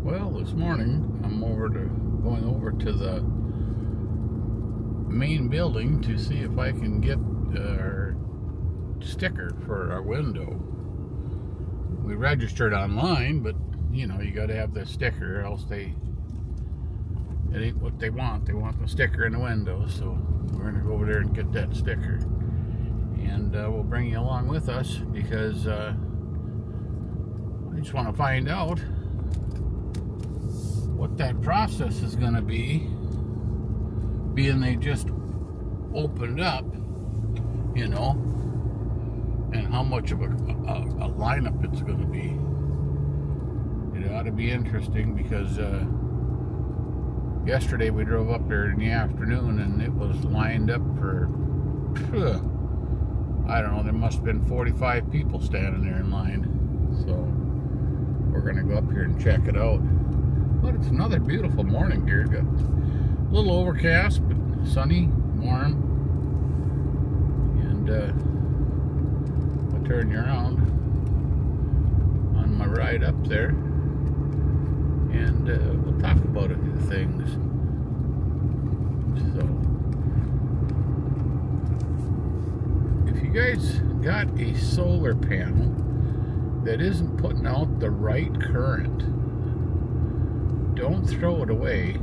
Well, this morning I'm going over to the main building to see if I can get our sticker for our window. We registered online, but you got to have the sticker, or else it ain't what they want. They want the sticker in the window, so we're gonna go over there and get that sticker, and we'll bring you along with us because I just want to find out what that process is going to be, being they just opened up, and how much of a lineup it's going to be. It ought to be interesting because yesterday we drove up there in the afternoon and it was lined up for, I don't know, there must have been 45 people standing there in line. So we're going to go up here and check it out. But it's another beautiful morning here. Got a little overcast, but sunny, warm. And I'll turn you around on my ride up there, and we'll talk about a few things. So, if you guys got a solar panel that isn't putting out the right current, don't throw it away.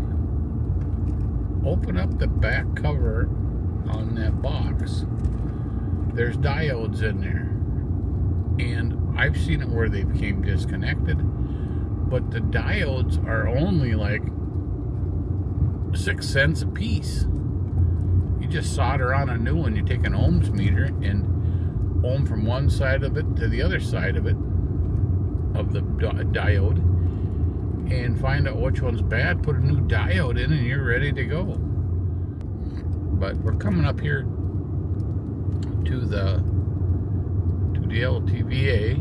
Open up the back cover on that box. There's diodes in there, and I've seen it where they became disconnected, but the diodes are only like 6 cents a piece. You just solder on a new one. You take an ohms meter and ohm from one side of it to the other side of it, of the diode, and find out which one's bad, put a new diode in, and you're ready to go. But we're coming up here to the LTVA,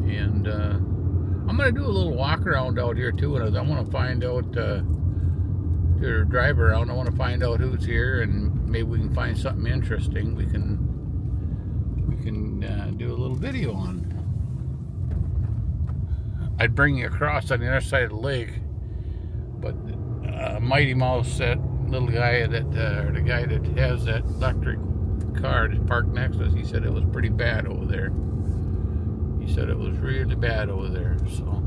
and I'm going to do a little walk around out here too, and I want to find out, to drive around, I want to find out who's here, and maybe we can find something interesting we can do a little video on. I'd bring you across on the other side of the lake, but Mighty Mouse, that little guy or the guy that has that electric car that's parked next to us, he said it was pretty bad over there. He said it was really bad over there. So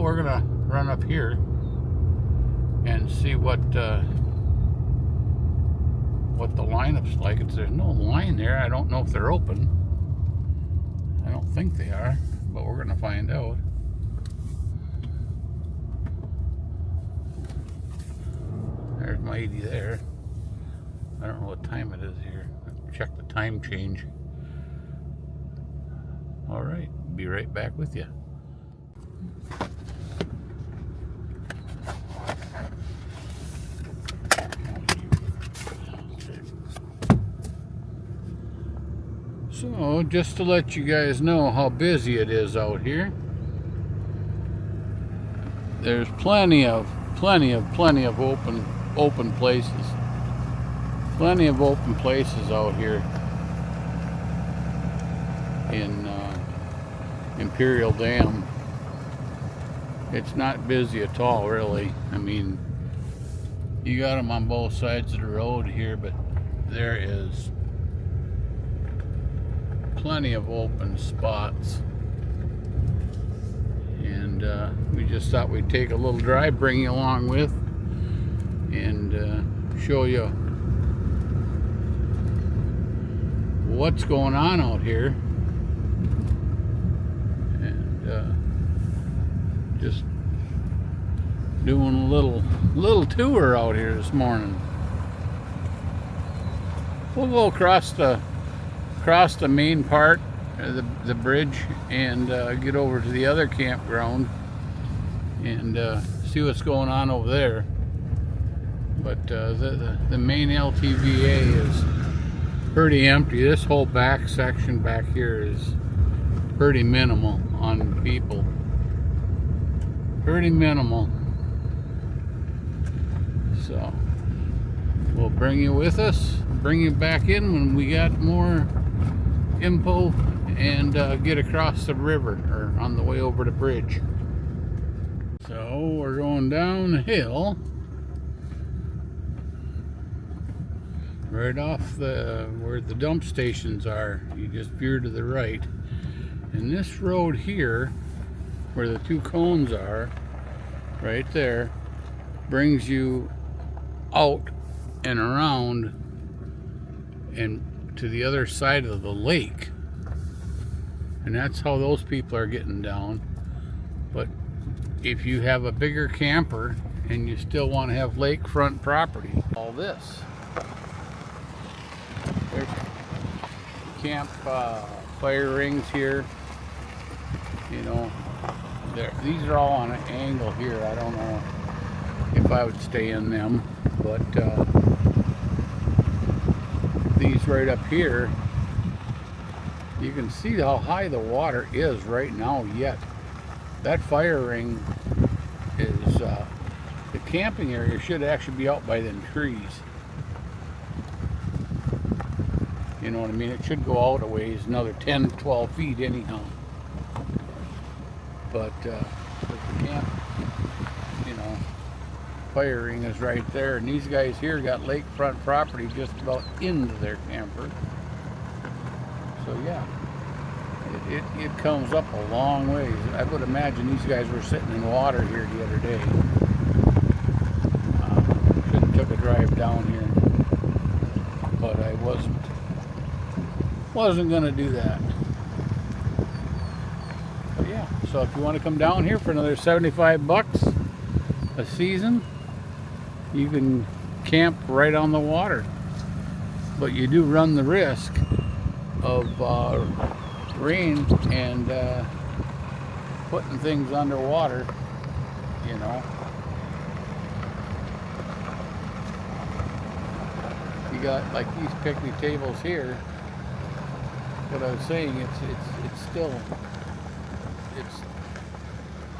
we're gonna run up here and see what the lineup's like. There's no line there. I don't know if they're open. I don't think they are, but we're gonna find out. There's Mighty there. I don't know what time it is here. Check the time change. All right, be right back with you. So, just to let you guys know how busy it is out here, there's plenty of open places. Plenty of open places out here in Imperial Dam. It's not busy at all, really. I mean, you got them on both sides of the road here, but there is plenty of open spots, and we just thought we'd take a little drive, bring you along with, and show you what's going on out here, and just doing a little tour out here this morning. We'll go across the main part of the bridge and get over to the other campground and see what's going on over there. But the main LTVA is pretty empty. This whole back section back here is pretty minimal on people. Pretty minimal. So we'll bring you with us, bring you back in when we got more info and get across the river, or on the way over the bridge. So we're going down the hill, right off where the dump stations are. You just veer to the right, and this road here, where the two cones are, right there, brings you out and around and to the other side of the lake, and that's how those people are getting down. But if you have a bigger camper and you still want to have lakefront property, all this, there's camp fire rings here, you know, these are all on an angle here. I don't know if I would stay in them, but these right up here, you can see how high the water is right now yet. That fire ring is, the camping area should actually be out by them trees. You know what I mean? It should go out a ways, another 10, 12 feet anyhow. But the camp, you know, fire ring is right there. And these guys here got lakefront property just about into their camper. So yeah. It comes up a long ways. I would imagine these guys were sitting in water here the other day. Should have took a drive down here, but I wasn't gonna do that. But yeah, so if you want to come down here for another 75 bucks a season, you can camp right on the water. But you do run the risk of rain and putting things underwater, you know. You got like these picnic tables here. What I was saying, it's still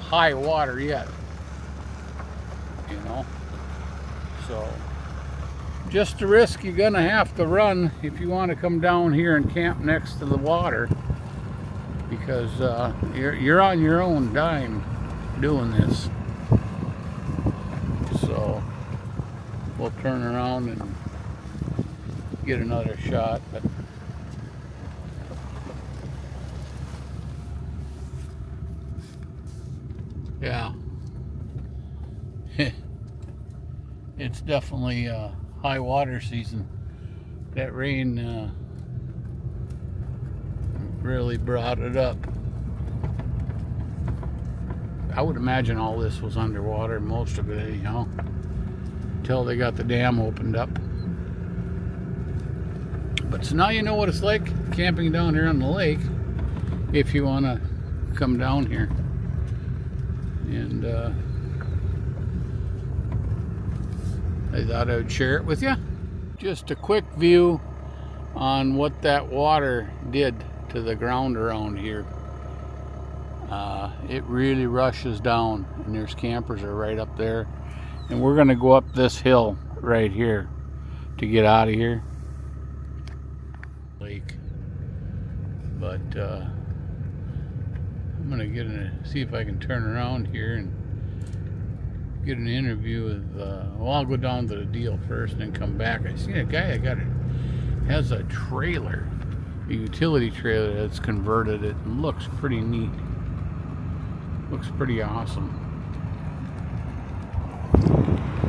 high water yet, you know. So just the risk you're gonna have to run if you want to come down here and camp next to the water, because you're on your own dime doing this. So we'll turn around and get another shot. But yeah, it's definitely high water season. That rain really brought it up. I would imagine all this was underwater, most of it anyhow, until they got the dam opened up. But so now you know what it's like camping down here on the lake, if you want to come down here. And I thought I would share it with you. Just a quick view on what that water did to the ground around here. It really rushes down, and there's campers are right up there, and we're gonna go up this hill right here to get out of here. Lake, but I'm gonna see if I can turn around here and get an interview with. Well, I'll go down to the deal first and then come back. I seen a guy that has a trailer, a utility trailer that's converted. It looks pretty neat. Looks pretty awesome.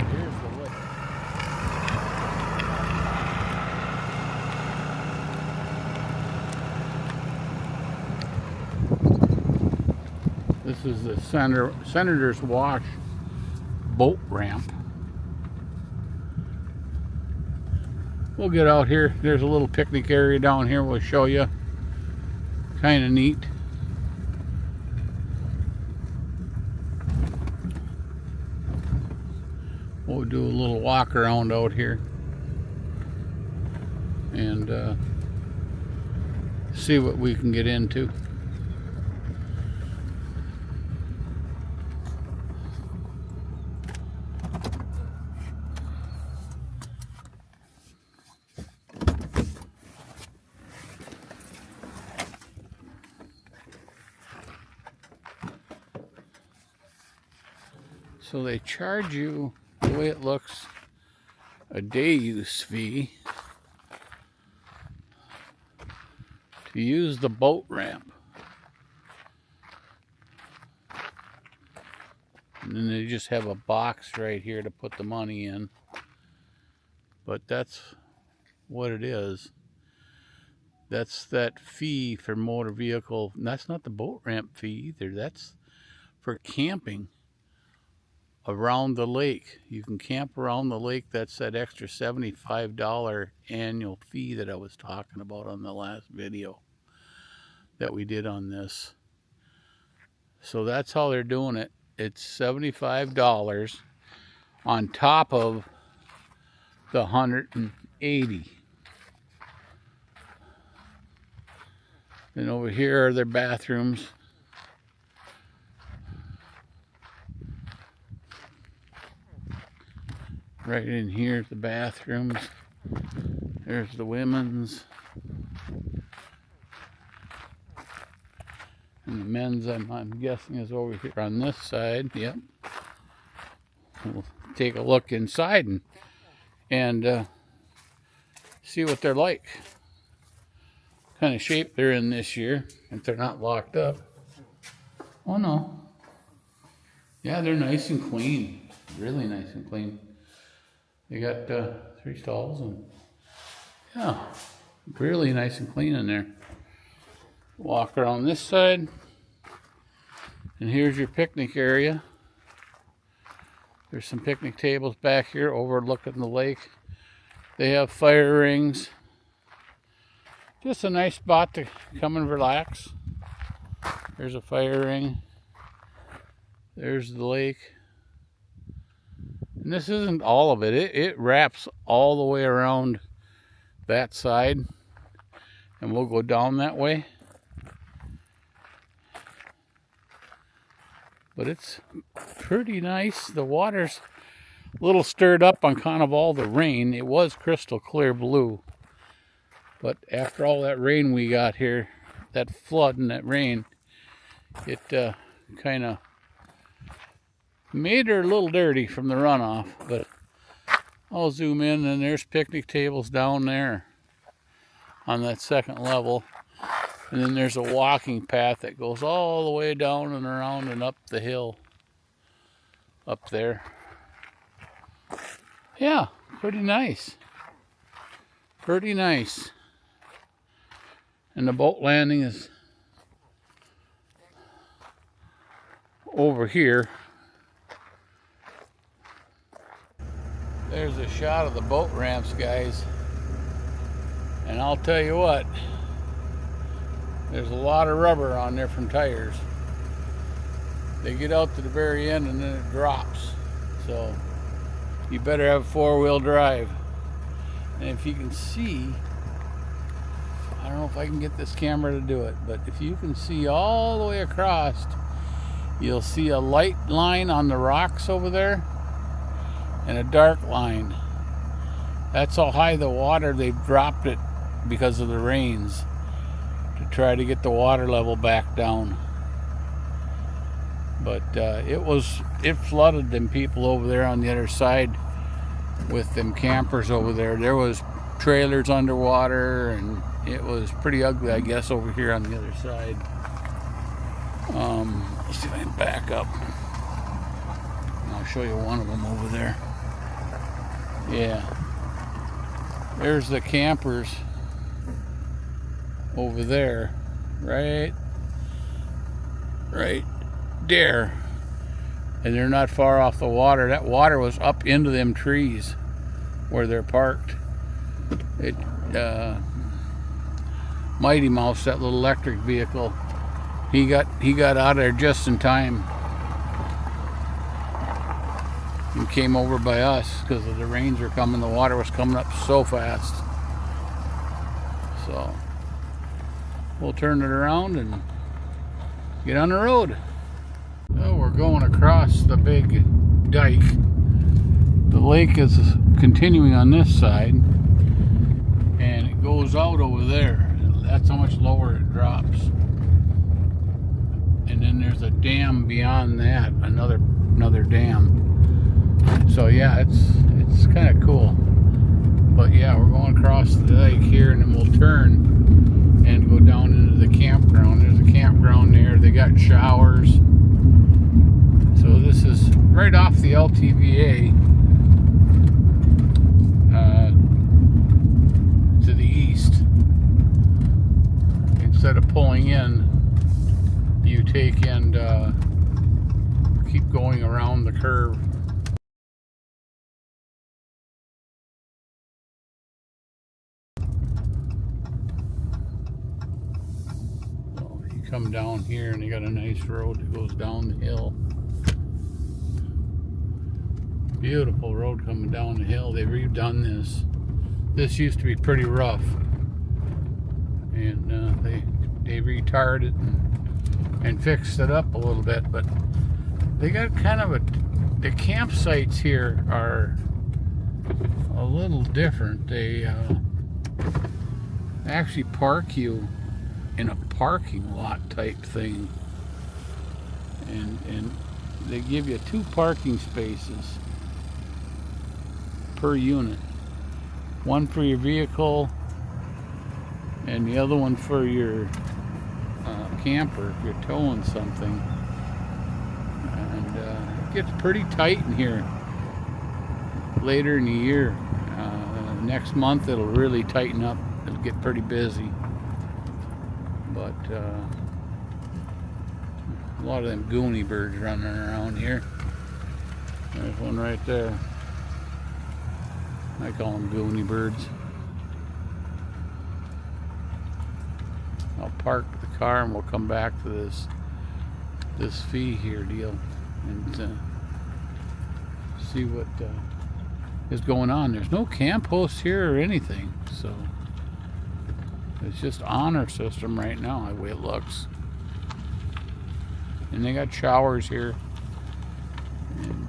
Here's the lake. This is the Senator's Wash boat ramp. We'll get out here. There's a little picnic area down here we'll show you. Kind of neat. We'll do a little walk around out here and see what we can get into. So they charge you, the way it looks, a day use fee to use the boat ramp. And then they just have a box right here to put the money in. But that's what it is. That's that fee for motor vehicle. And that's not the boat ramp fee either. That's for camping around the lake. You can camp around the lake. That's that extra $75 annual fee that I was talking about on the last video that we did on this. So that's how they're doing it. It's $75 on top of the $180. And over here are their bathrooms. Right in here, the bathrooms. There's the women's. And the men's, I'm guessing, is over here on this side. Yep. We'll take a look inside and see what they're like. Kind of shape they're in this year, if they're not locked up. Oh no. Yeah, they're nice and clean. Really nice and clean. They got 3 stalls and yeah, really nice and clean in there. Walk around this side, and here's your picnic area. There's some picnic tables back here overlooking the lake. They have fire rings. Just a nice spot to come and relax. There's a fire ring. There's the lake. And this isn't all of it. It wraps all the way around that side. And we'll go down that way. But it's pretty nice. The water's a little stirred up on kind of all the rain. It was crystal clear blue. But after all that rain we got here, that flood and that rain, it kind of made her a little dirty from the runoff. But I'll zoom in, and there's picnic tables down there on that second level. And then there's a walking path that goes all the way down and around and up the hill up there. Yeah, pretty nice. Pretty nice. And the boat landing is over here. There's a shot of the boat ramps, guys. And I'll tell you what, there's a lot of rubber on different tires. They get out to the very end and then it drops. So you better have 4-wheel drive. And if you can see, I don't know if I can get this camera to do it, but if you can see all the way across, you'll see a light line on the rocks over there and a dark line. That's how high the water, they've dropped it because of the rains to try to get the water level back down. But it flooded them people over there on the other side with them campers over there. There was trailers underwater, and it was pretty ugly, I guess, over here on the other side. Let's see if I can back up. I'll show you one of them over there. Yeah. There's the campers over there. Right there. And they're not far off the water. That water was up into them trees where they're parked. Mighty Mouse, that little electric vehicle, he got out of there just in time. He came over by us because the rains were coming. The water was coming up so fast. So we'll turn it around and get on the road. So we're going across the big dike. The lake is continuing on this side, and it goes out over there. That's how much lower it drops. And then there's a dam beyond that, another another dam. So yeah, it's kind of cool. But yeah, we're going across the lake here, and then we'll turn and go down into the campground. There's a campground there. They got showers. So this is right off the LTVA to the east. Instead of pulling in, you take and keep going around the curve. So you come down here and they got a nice road that goes down the hill. Beautiful road coming down the hill. They've redone this. This used to be pretty rough, and they retarred it and fixed it up a little bit. But they got kind of the campsites here are a little different. They actually park you in a parking lot type thing, and they give you 2 parking spaces per unit. One for your vehicle and the other one for your camper if you're towing something. And it gets pretty tight in here later in the year. Next month it'll really tighten up. It'll get pretty busy. But a lot of them goonie birds running around here. There's one right there. I call them goonie birds. I'll park the car and we'll come back to this fee here deal and see what is going on. There's no camp host here or anything, so it's just honor system right now, the way it looks. And they got showers here, and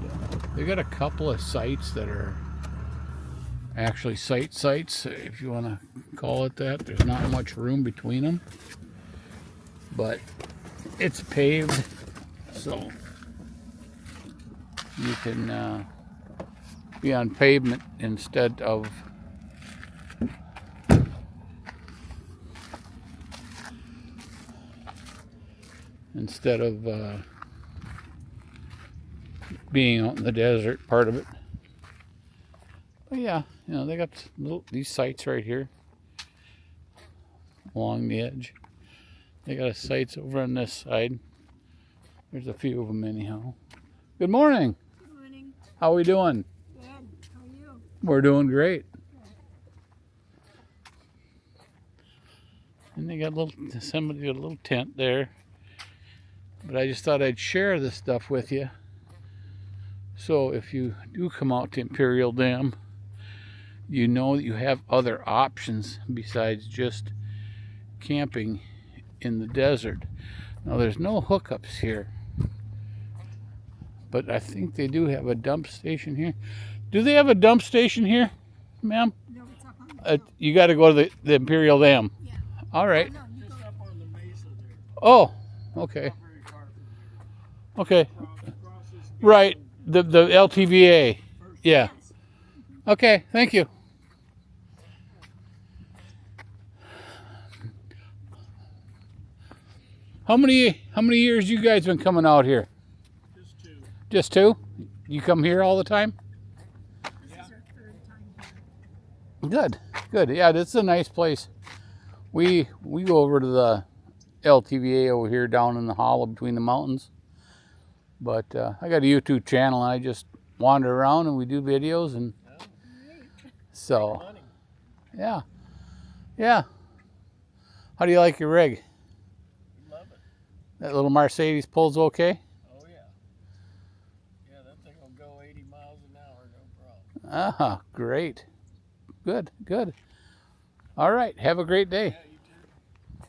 they got a couple of sites that are actually sites, if you want to call it that. There's not much room between them, but it's paved, so you can be on pavement instead of being out in the desert part of it. But yeah, you know, they got these sites right here along the edge. They got sites over on this side. There's a few of them anyhow. Good morning. Good morning. How are we doing? Good. How are you? We're doing great. And they got somebody got a little tent there. But I just thought I'd share this stuff with you. So if you do come out to Imperial Dam, you know that you have other options besides just camping in the desert. Now there's no hookups here, but I think they do have a dump station here. Do they have a dump station here, ma'am? No, it's up on the hill. You got to go to the Imperial Dam. Yeah. All right. No, you Just go. up on the mesa there. Oh, okay. Not very far from Okay. there. Across this gate. Right. The LTVA. Yeah. Yes. Okay. Thank you. How many years you guys been coming out here? Just 2. Just 2? You come here all the time? This is our 3rd time here. Good. Good. Yeah, this is a nice place. We go over to the LTVA over here down in the hollow between the mountains. But I got a YouTube channel and I just wander around and we do videos and so yeah. Yeah. How do you like your rig? Love it. That little Mercedes pulls okay? Oh, yeah. Yeah, that thing will go 80 miles an hour, no problem. Ah, great. Good, good. All right, have a great day. Yeah, you too.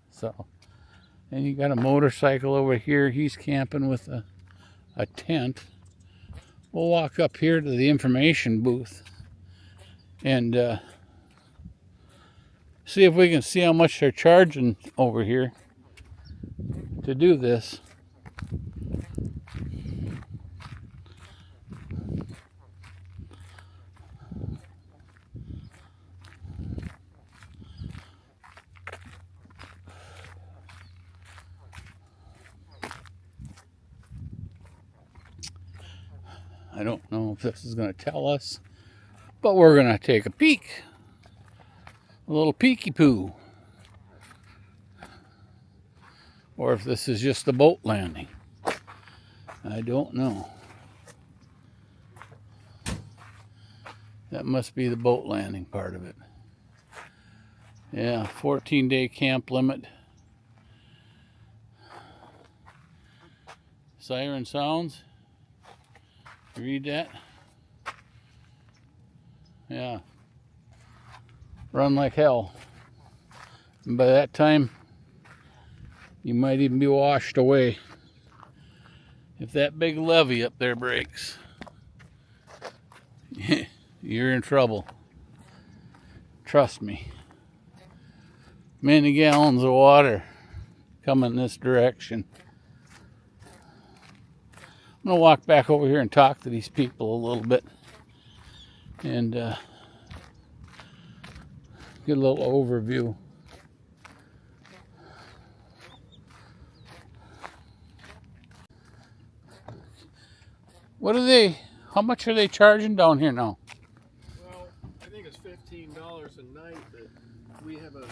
So, and you got a motorcycle over here. He's camping with a tent. We'll walk up here to the information booth and see if we can see how much they're charging over here to do this. I don't know if this is going to tell us, but we're going to take a peek. A little peeky poo. Or if this is just the boat landing. I don't know. That must be the boat landing part of it. Yeah, 14-day camp limit. Siren sounds. You read that? Yeah. Run like hell. And by that time, you might even be washed away if that big levee up there breaks. You're in trouble. Trust me. Many gallons of water coming this direction. I'm going to walk back over here and talk to these people a little bit and get a little overview. How much are they charging down here now? Well, I think it's $15 a night, but we have a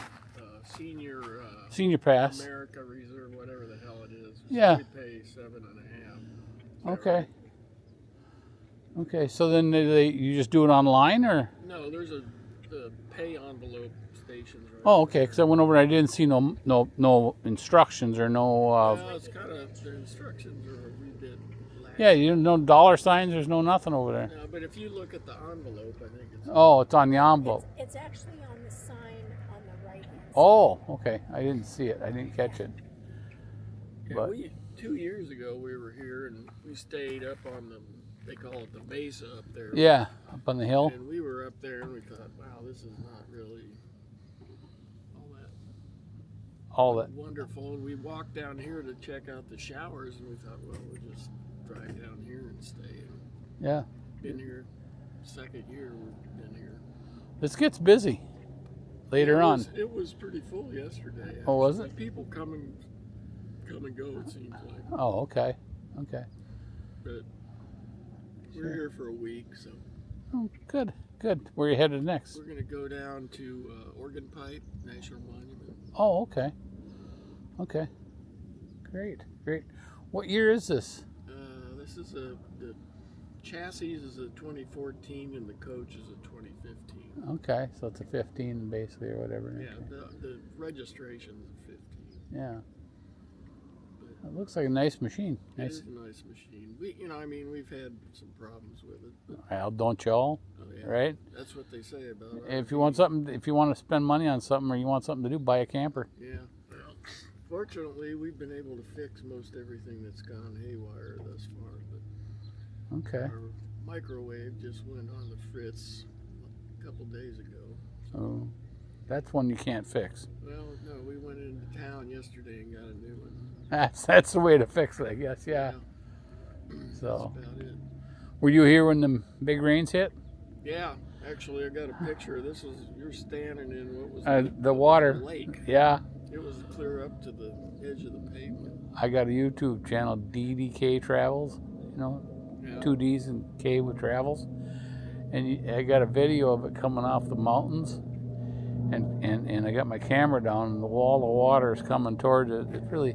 senior pass. America Reserve, whatever the hell it is. Yeah. We pay $7.50. Okay. Okay, so then you just do it online, or? No, there's the pay envelope stations. Right okay, because I went over and I didn't see no instructions or no. Well, it's kind of the instructions are a wee bit. Yeah, you no dollar signs. There's no nothing over there. No, but if you look at the envelope, I think it's. Oh, it's on the envelope. It's actually on the sign on the right hand side. Oh, okay. I didn't see it. I didn't catch it. Yeah, But 2 years ago we were here and we stayed up on they call it the mesa up there. yeah, up on the hill. And we were up there and we thought, wow, this is not really All that. wonderful. And we walked down here to check out the showers and we thought, well, we'll just drive down here and stay. And Yeah. been here, second year we've been here. This gets busy later on. It was pretty full yesterday. Actually. Oh, was it? People come and go, it seems like. Oh, okay. Okay. But we're here for a week, so. Oh, good. Good. Where are you headed next? We're going to go down to Organ Pipe National Monument. Oh, okay. Okay. Great. Great. What year is this? This is the chassis is a 2014 and the coach is a 2015. Okay, so it's a 15 basically or whatever. Yeah, Okay. the registration's a 15. Yeah. It looks like a nice machine. It Nice. is a nice machine. We've had some problems with it. But, Well, don't you all? yeah, Right? that's what they say about it. If you want to spend money on something or you want something to do, buy a camper. Yeah. Well, fortunately, we've been able to fix most everything that's gone haywire thus far. But Okay. our microwave just went on the fritz a couple days ago. So that's one you can't fix. Well, no, we went into town yesterday and got a new one. That's the way to fix it, I guess. Yeah. So, That's about it. were you here when the big rains hit? Yeah, actually, I got a picture. You're standing in what was The water. lake. Yeah. It was clear up to the edge of the pavement. I got a YouTube channel, DDK Travels. You know, Yeah. 2 D's and K with Travels. And I got a video of it coming off the mountains. And I got my camera down, and the wall of water is coming towards it. It's really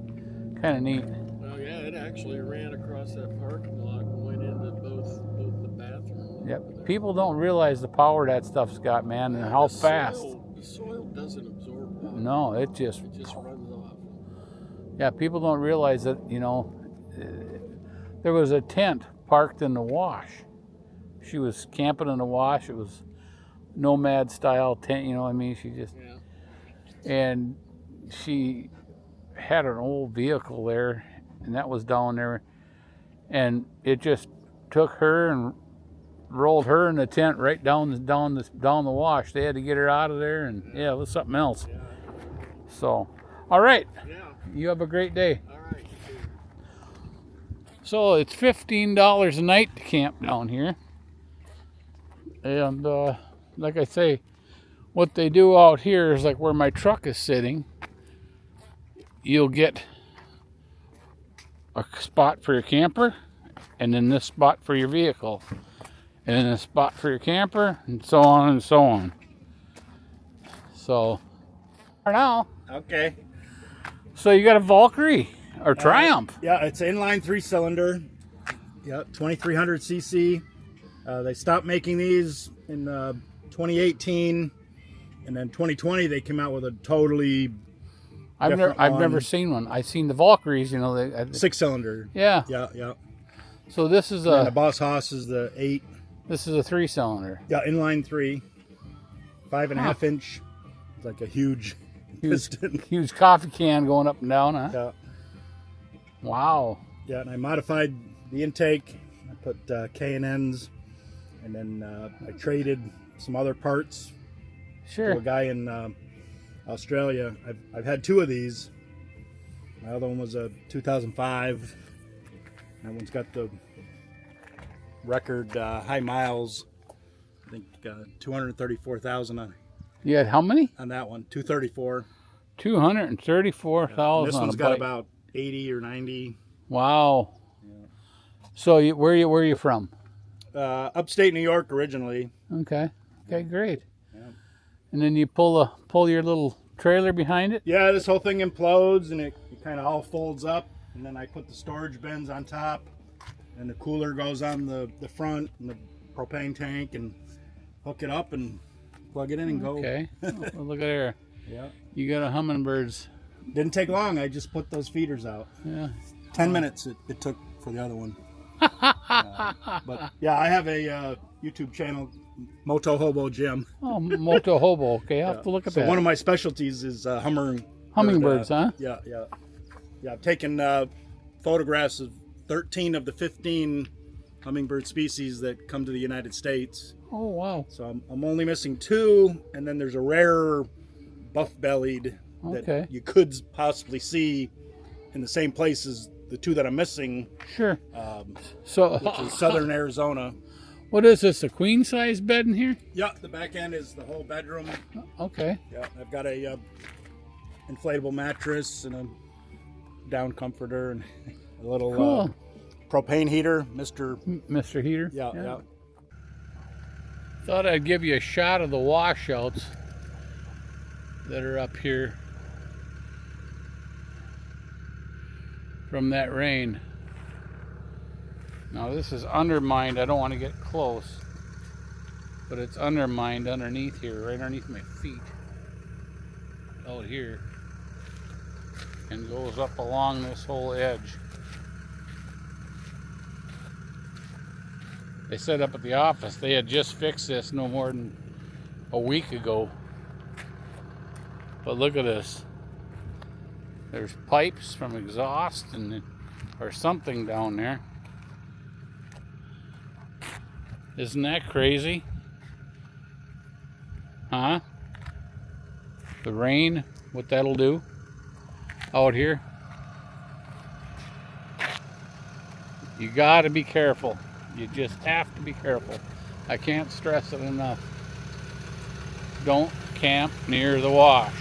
kind of neat. Oh yeah, it actually ran across that parking lot and went into both the bathrooms. Yep. People don't realize the power that stuff's got, man, and how fast. The soil doesn't absorb water. No, it just runs off. Yeah, people don't realize that, there was a tent parked in the wash. She was camping in the wash. It was nomad style tent, she just, Yeah. and she had an old vehicle there, and that was down there, and it just took her and rolled her in the tent right down the wash. They had to get her out of there, and yeah, it was something else. Yeah. So, all right, Yeah. you have a great day. All right. So it's $15 a night to camp down here. And like I say, what they do out here is like where my truck is sitting. You'll get a spot for your camper, and then this spot for your vehicle, and then a spot for your camper, and so on and so on. So, for now. Okay. So you got a Valkyrie or Triumph? Yeah, it's an inline 3-cylinder. Yeah, 2300 cc. They stopped making these in 2018, and then 2020 they came out with a totally. I've never seen one. I've seen the Valkyries. You know, they 6-cylinder. Yeah. Yeah. So this is And the Boss Haas is the 8. This is a 3-cylinder. Yeah, inline 3, 5.5 inch. It's like a huge piston. Huge coffee can going up and down, huh? Yeah. Wow. Yeah, and I modified the intake. I put K&Ns, and then I traded some other parts Sure. to a guy in Australia. I've had 2 of these. My other one was a 2005. That one's got the record high miles. I think 234,000 You had how many? on that one. 234. 234,000. This on one's a got bike. about 80 or 90. Wow. So where are you from? Upstate New York originally. Okay. Okay, great. Yeah. And then you pull your little trailer behind it. Yeah, this whole thing implodes and it kind of all folds up, and then I put the storage bins on top, and the cooler goes on the front and the propane tank, and hook it up and plug it in and go. Okay. Oh, well, look at there. Yeah. You got a hummingbirds. Didn't take long. I just put those feeders out. Yeah. 10 minutes it took for the other one. But yeah, I have a YouTube channel, Moto Hobo Jim. Oh, Moto Hobo. Okay, I'll have to look at So that. one of my specialties is Hummingbirds, huh? Yeah. I've taken photographs of 13 of the 15 hummingbird species that come to the United States. Oh, wow. So I'm only missing 2, and then there's a rare buff-bellied that Okay. you could possibly see in the same place as the 2 that I'm missing, Sure. So, which is southern Arizona. what is this? A queen size bed in here? Yeah, the back end is the whole bedroom. Okay. Yeah, I've got a inflatable mattress and a down comforter and a little Cool. propane heater, Mr. Mr. Heater. Yeah. Thought I'd give you a shot of the washouts that are up here from that rain. Now this is undermined. I don't want to get close, but it's undermined underneath here, right underneath my feet, out here, and goes up along this whole edge. They said up at the office they had just fixed this no more than a week ago. But look at this. There's pipes from exhaust or something down there. Isn't that crazy? Huh? The rain, what that'll do out here. You gotta be careful. You just have to be careful. I can't stress it enough. Don't camp near the wash.